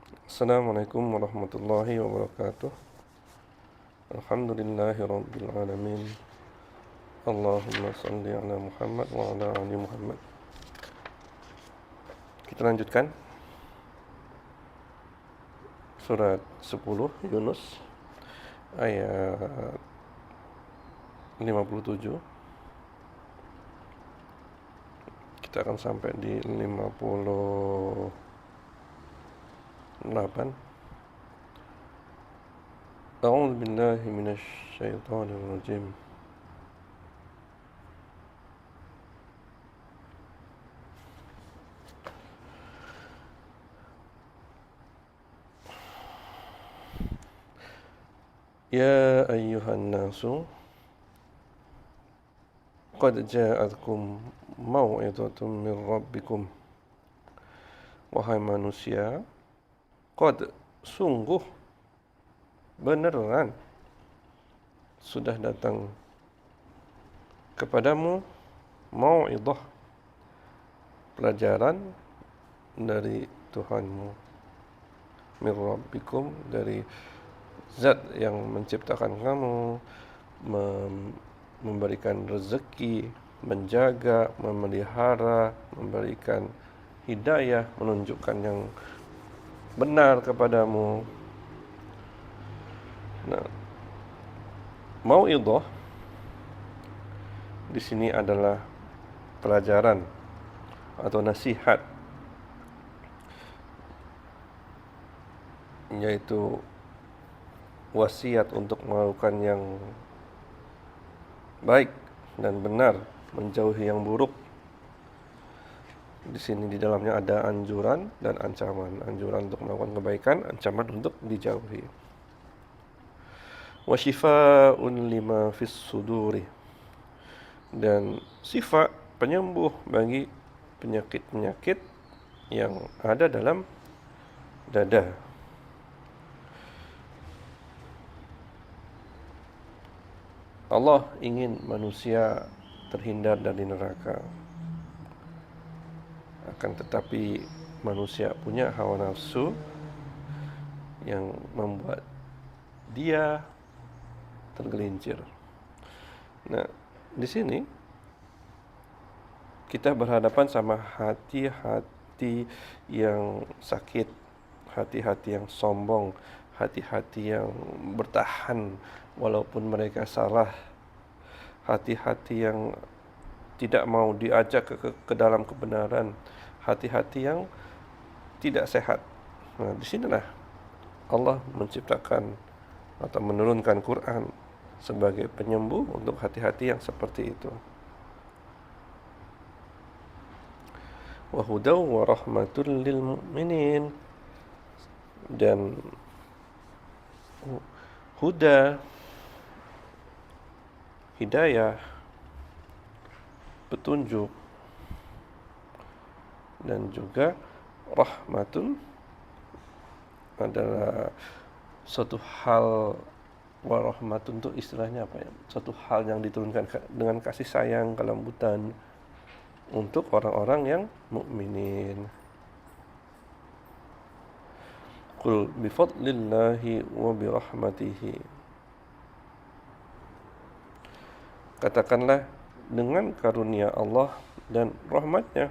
Assalamualaikum warahmatullahi wabarakatuh. Alhamdulillahi rabbil alamin. Allahumma salli ala Muhammad wa ala ali Muhammad. Kita lanjutkan surat 10 Yunus ayat 57. Kita akan sampai di 58. A'udzu billahi minasy syaithanir rajim. Ya ayyuhan nasu qad ja'atkum mau'izatun min rabbikum. Wahai manusia, qad sungguh beneran sudah datang kepadamu mau'izah, pelajaran dari Tuhanmu, min rabbikum, dari zat yang menciptakan kamu, memberikan rezeki, menjaga, memelihara, memberikan hidayah, menunjukkan yang benar kepadamu. Nah, mau'izah di sini adalah pelajaran atau nasihat, yaitu wasiat untuk melakukan yang baik dan benar, menjauhi yang buruk. Di sini di dalamnya ada anjuran dan ancaman. Anjuran untuk melakukan kebaikan, ancaman untuk dijauhi. Wa syifaa'un lima fis suduri, dan sifat penyembuh bagi penyakit-penyakit yang ada dalam dada. Allah ingin manusia terhindar dari neraka. Akan tetapi manusia punya hawa nafsu yang membuat dia tergelincir. Nah, di sini kita berhadapan sama hati-hati yang sakit, hati-hati yang sombong, hati-hati yang bertahan walaupun mereka salah, hati-hati yang tidak mau diajak ke dalam kebenaran, hati-hati yang tidak sehat. Nah, disinilah Allah menciptakan atau menurunkan Quran sebagai penyembuh untuk hati-hati yang seperti itu. Wa hudaw wa rahmatul lil mu'minin, dan huda, hidayah, petunjuk, dan juga rahmatun adalah suatu hal. Wa rahmatun itu istilahnya apa ya? Suatu hal yang diturunkan dengan kasih sayang, kelembutan untuk orang-orang yang mukminin. Qul bi fadlillahi wa bi rahmatihi. Katakanlah dengan karunia Allah dan rahmatnya.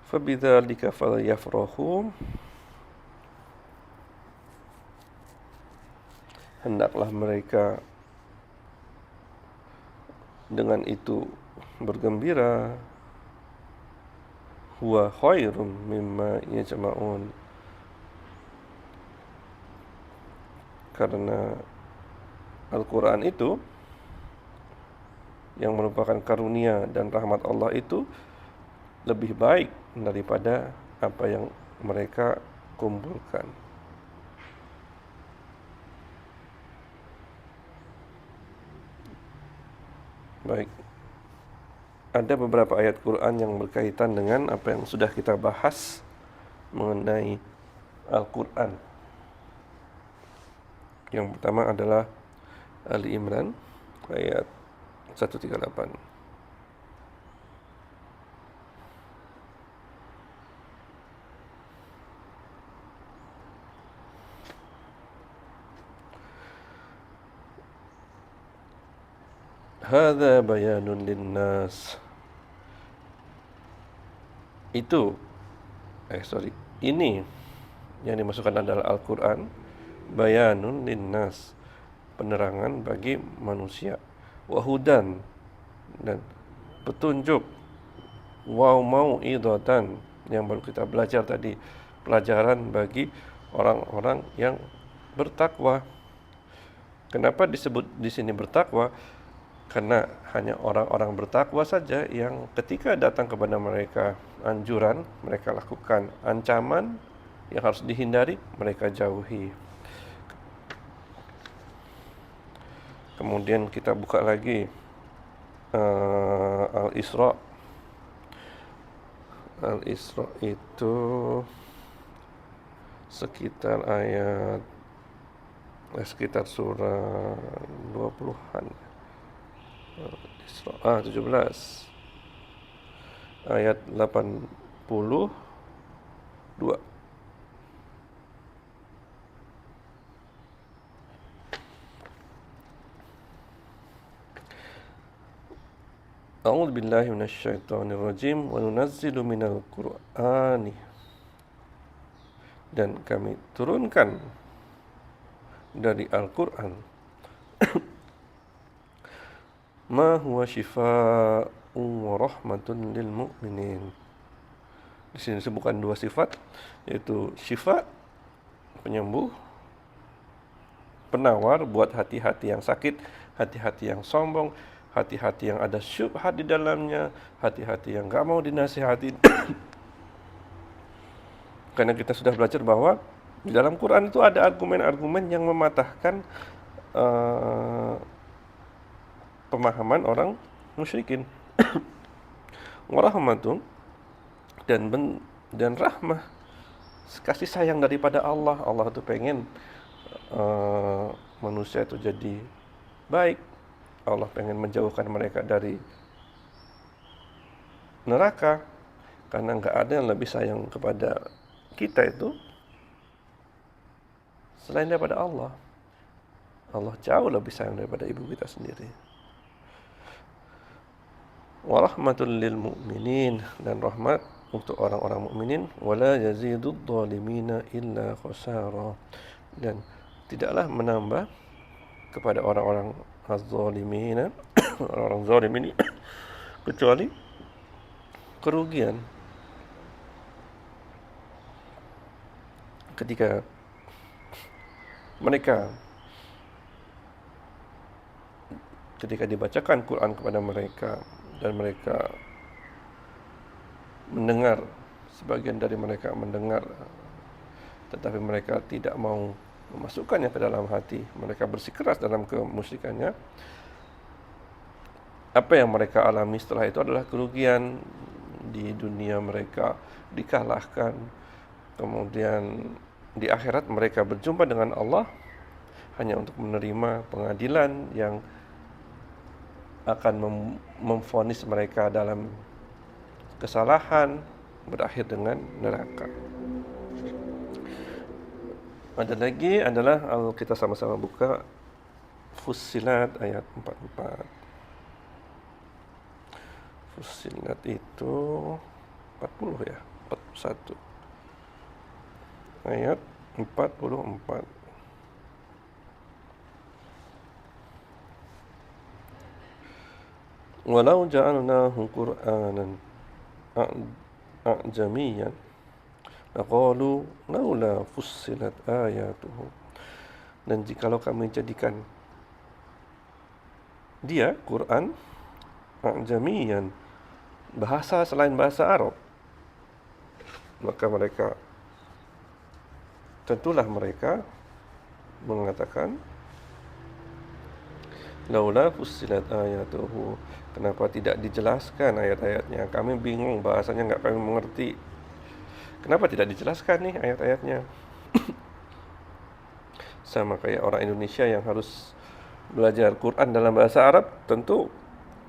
Fabidzalika falyafrahu, hendaklah mereka dengan itu bergembira. Huwa khairum mimma yajma'un, karena Al-Quran itu yang merupakan karunia dan rahmat Allah itu lebih baik daripada apa yang mereka kumpulkan. Baik, ada beberapa ayat Quran yang berkaitan dengan apa yang sudah kita bahas mengenai Al-Quran. Yang pertama adalah Ali Imran ayat 138. Hadza bayanun linnas. Itu ini yang dimasukkan adalah Al-Quran, bayanun linnas, penerangan bagi manusia, wahudan, dan petunjuk, wa mau'idatan, yang baru kita belajar tadi, pelajaran bagi orang-orang yang bertakwa. Kenapa disebut di sini bertakwa? Karena hanya orang-orang bertakwa saja yang ketika datang kepada mereka anjuran, mereka lakukan, ancaman yang harus dihindari, mereka jauhi. Kemudian kita buka lagi Al-Isra. Al-Isra itu sekitar surah 20-an. Isra 17 ayat 82. A'udzu billahi minasyaitonir rajim wa nunazzilu minal qur'ani, dan kami turunkan dari Al-Qur'an ma huwa syifaa'un wa rahmatun lil mu'minin. Di sini disebutkan dua sifat, yaitu syifa, penyembuh, penawar buat hati-hati yang sakit, hati-hati yang sombong, hati-hati yang ada syubhat di dalamnya, hati-hati yang gak mau dinasihati. Karena kita sudah belajar bahwa di dalam Quran itu ada argumen-argumen yang mematahkan pemahaman orang musyrikin. Warahmatun, dan rahmah, kasih sayang daripada Allah. Allah itu pengen manusia itu jadi baik. Allah pengen menjauhkan mereka dari neraka, karena nggak ada yang lebih sayang kepada kita itu selain daripada Allah. Allah jauh lebih sayang daripada ibu kita sendiri. Warahmatul lil mu'minin, dan rahmat untuk orang-orang mukminin. Wala yazidud dhalimina illa khasara, dan tidaklah menambah kepada orang-orang az-zalimina, orang zalim ini, kecuali kerugian. Ketika dibacakan Quran kepada mereka dan mereka mendengar, sebagian dari mereka mendengar, tetapi mereka tidak mau memasukkannya ke dalam hati, mereka bersikeras dalam kemusyrikannya, apa yang mereka alami setelah itu adalah kerugian. Di dunia mereka dikalahkan, kemudian di akhirat mereka berjumpa dengan Allah hanya untuk menerima pengadilan yang akan memvonis mereka dalam kesalahan, berakhir dengan neraka. Ada lagi adalah, kita sama-sama buka Fussilat ayat 44. Fussilat itu 40 ya, 41. Ayat 44. Walau ja'alnahu Qur'anan a'jamiyyan laqalu laula fussilat ayatuhu. Dan jikalau kami jadikan dia Quran a'jamiyyan, bahasa selain bahasa Arab, maka tentulah mereka mengatakan laula fussilat ayatuhu, kenapa tidak dijelaskan ayat-ayatnya? Kami bingung, bahasanya nggak kami mengerti. Kenapa tidak dijelaskan nih ayat-ayatnya? Sama kayak orang Indonesia yang harus belajar Quran dalam bahasa Arab, tentu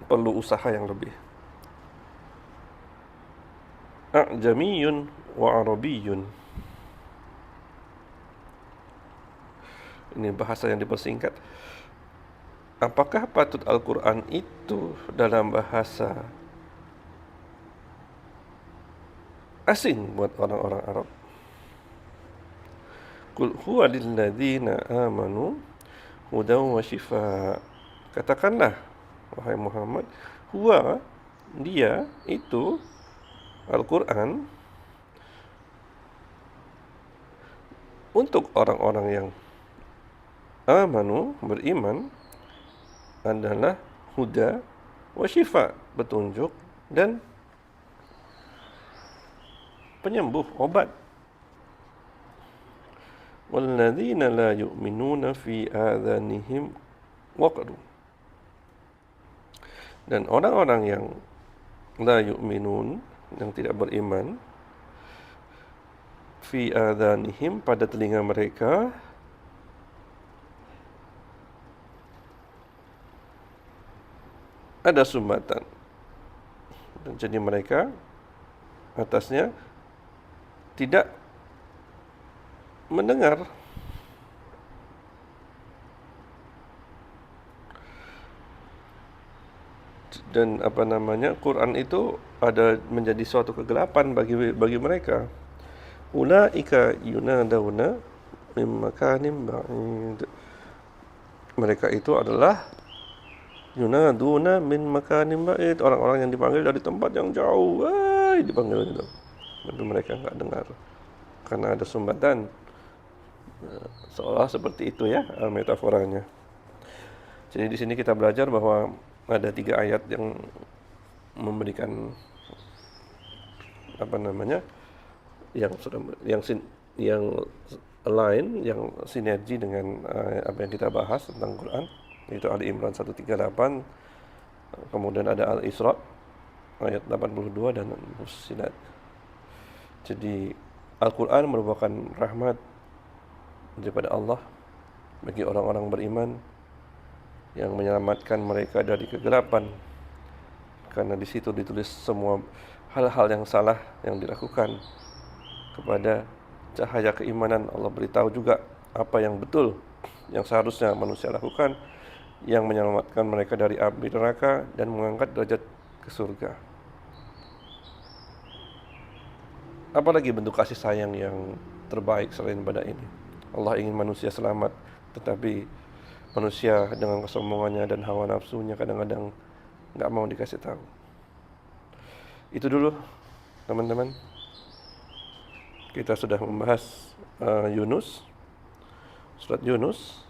perlu usaha yang lebih. A'jamiyun wa arabiyyun, ini bahasa yang dipersingkat. Apakah patut Al-Quran itu dalam bahasa asing buat orang-orang Arab? Qul huwa lilladzina amanu hudaw wa shifa. Katakanlah, wahai Muhammad, huwa, dia, itu, Al-Quran, untuk orang-orang yang amanu, beriman, adalah huda wa shifa, petunjuk dan penyembuh, obat. Walladzina la yu'minuna fi adhanihim waqru. Dan orang-orang yang la yu'minun, yang tidak beriman, fi adhanihim, pada telinga mereka, ada sumbatan. Dan jadi mereka atasnya tidak mendengar. Dan Quran itu ada menjadi suatu kegelapan bagi mereka. Ulaika yunadawna min makanim ba'id. Mereka itu adalah yunaduna min makanim ba'id, orang-orang yang dipanggil dari tempat yang jauh. Wah, dipanggil itu. Tapi mereka enggak dengar karena ada sumbatan. Seolah seperti itu ya metaforanya. Jadi di sini kita belajar bahwa ada 3 ayat yang memberikan yang sudah yang align, yang sinergi dengan apa yang kita bahas tentang Quran, yaitu Ali Imran 138, kemudian ada Al-Isra ayat 82 dan Fussilat. Jadi Al-Quran merupakan rahmat daripada Allah bagi orang-orang beriman, yang menyelamatkan mereka dari kegelapan, karena di situ ditulis semua hal-hal yang salah yang dilakukan. Kepada cahaya keimanan, Allah beritahu juga apa yang betul yang seharusnya manusia lakukan, yang menyelamatkan mereka dari api neraka dan mengangkat derajat ke surga. Apalagi bentuk kasih sayang yang terbaik selain pada ini? Allah ingin manusia selamat, tetapi manusia dengan kesombongannya dan hawa nafsunya kadang-kadang nggak mau dikasih tahu. Itu dulu, teman-teman. Kita sudah membahas Yunus, surat Yunus,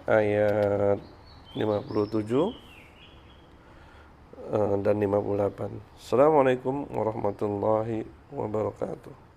ayat 57 dan 58. Assalamualaikum warahmatullahi wabarakatuh.